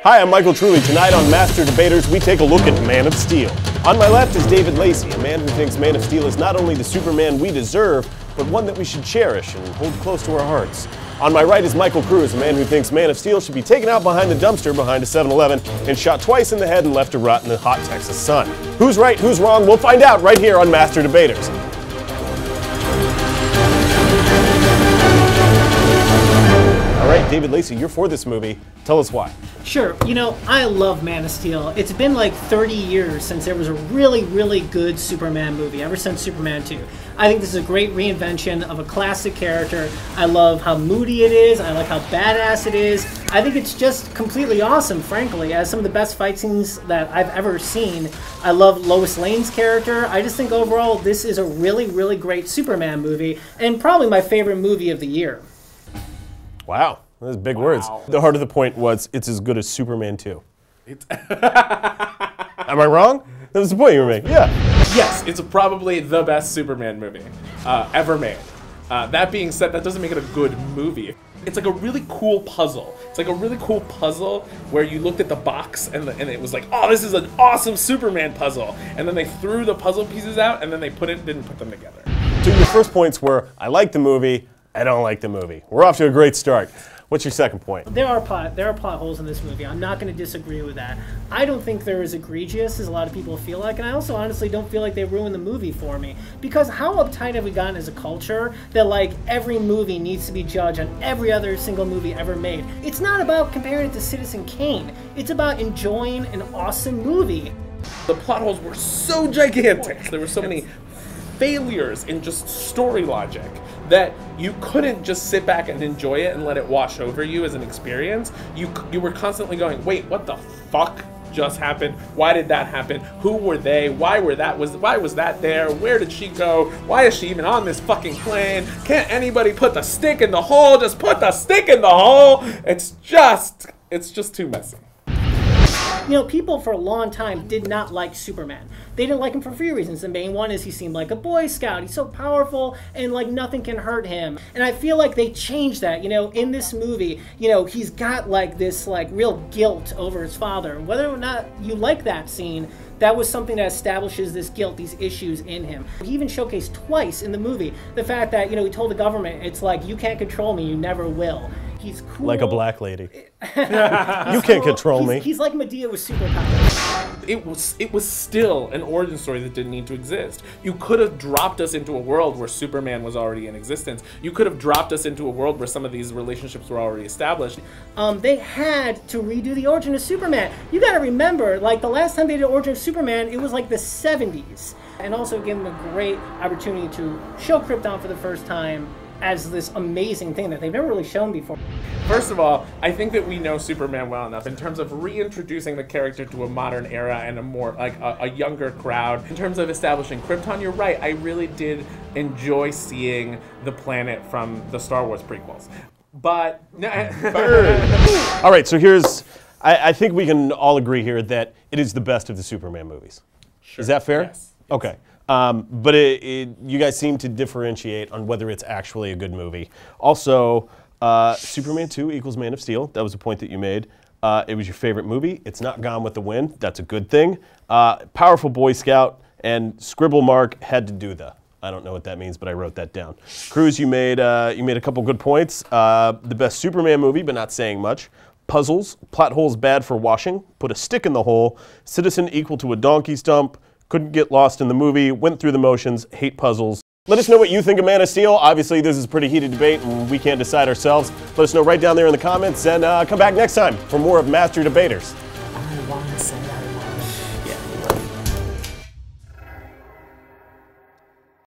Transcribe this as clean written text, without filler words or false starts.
Hi, I'm Michael Truly. Tonight on Master Debaters, we take a look at Man of Steel. On my left is David Lacey, a man who thinks Man of Steel is not only the Superman we deserve, but one that we should cherish and hold close to our hearts. On my right is Michael Cruz, a man who thinks Man of Steel should be taken out behind the dumpster behind a 7-Eleven and shot twice in the head and left to rot in the hot Texas sun. Who's right, who's wrong? We'll find out right here on Master Debaters. All right, David Lacey, you're for this movie. Tell us why. Sure. You know, I love Man of Steel. It's been like 30 years since there was a really, really good Superman movie, ever since Superman 2. I think this is a great reinvention of a classic character. I love how moody it is. I like how badass it is. I think it's just completely awesome, frankly. As some of the best fight scenes that I've ever seen. I love Lois Lane's character. I just think overall this is a really, really great Superman movie and probably my favorite movie of the year. Wow, those big words. The heart of the point was it's as good as Superman 2. Am I wrong? That was the point you were making. Yeah. Yes, it's probably the best Superman movie ever made. That being said, that doesn't make it a good movie. It's like a really cool puzzle. It's like a really cool puzzle where you looked at the box and it was like, oh, this is an awesome Superman puzzle. And then they threw the puzzle pieces out and then they didn't put them together. So your first points were, I like the movie, I don't like the movie. We're off to a great start. What's your second point? There are plot holes in this movie. I'm not going to disagree with that. I don't think they're as egregious as a lot of people feel like, and I also honestly don't feel like they ruined the movie for me. Because how uptight have we gotten as a culture that like every movie needs to be judged on every other single movie ever made? It's not about comparing it to Citizen Kane. It's about enjoying an awesome movie. The plot holes were so gigantic. There were so many failures in just story logic that you couldn't just sit back and enjoy it and let it wash over you as an experience. You were constantly going, wait, what the fuck just happened? Why did that happen? Who were they? Why was that there? Where did she go? Why is she even on this fucking plane? Can't anybody put the stick in the hole? Just put the stick in the hole. It's just too messy. You know, people for a long time did not like Superman. They didn't like him for a few reasons. The main one is he seemed like a Boy Scout. He's so powerful and like nothing can hurt him. And I feel like they changed that, you know, in this movie. You know, he's got like this like real guilt over his father. Whether or not you like that scene, that was something that establishes this guilt, these issues in him. He even showcased twice in the movie the fact that, you know, he told the government, it's like, you can't control me, you never will. He's cool. Like a black lady. You can't control me. He's like Medea with superpowers. It was still an origin story that didn't need to exist. You could have dropped us into a world where Superman was already in existence. You could have dropped us into a world where some of these relationships were already established. They had to redo the origin of Superman. You gotta remember, like the last time they did Origin of Superman, it was like the 70s. And also give them a great opportunity to show Krypton for the first time as this amazing thing that they've never really shown before. First of all, I think that we know Superman well enough in terms of reintroducing the character to a modern era and a more like a younger crowd. In terms of establishing Krypton, you're right. I really did enjoy seeing the planet from the Star Wars prequels. But all right, so here's, I think we can all agree here that it is the best of the Superman movies. Sure. Is that fair? Yes. Okay. But you guys seem to differentiate on whether it's actually a good movie. Also, Superman 2 equals Man of Steel. That was a point that you made. It was your favorite movie. It's not Gone with the Wind. That's a good thing. Powerful Boy Scout, and Scribble Mark had to do the. I don't know what that means, but I wrote that down. Cruz, you made a couple good points. The best Superman movie, but not saying much. Puzzles. Plot holes bad for washing. Put a stick in the hole. Citizen equal to a donkey stump. Couldn't get lost in the movie, went through the motions, hate puzzles. Let us know what you think of Man of Steel. Obviously, this is a pretty heated debate, and we can't decide ourselves. Let us know right down there in the comments, and come back next time for more of Master Debaters. I want to say I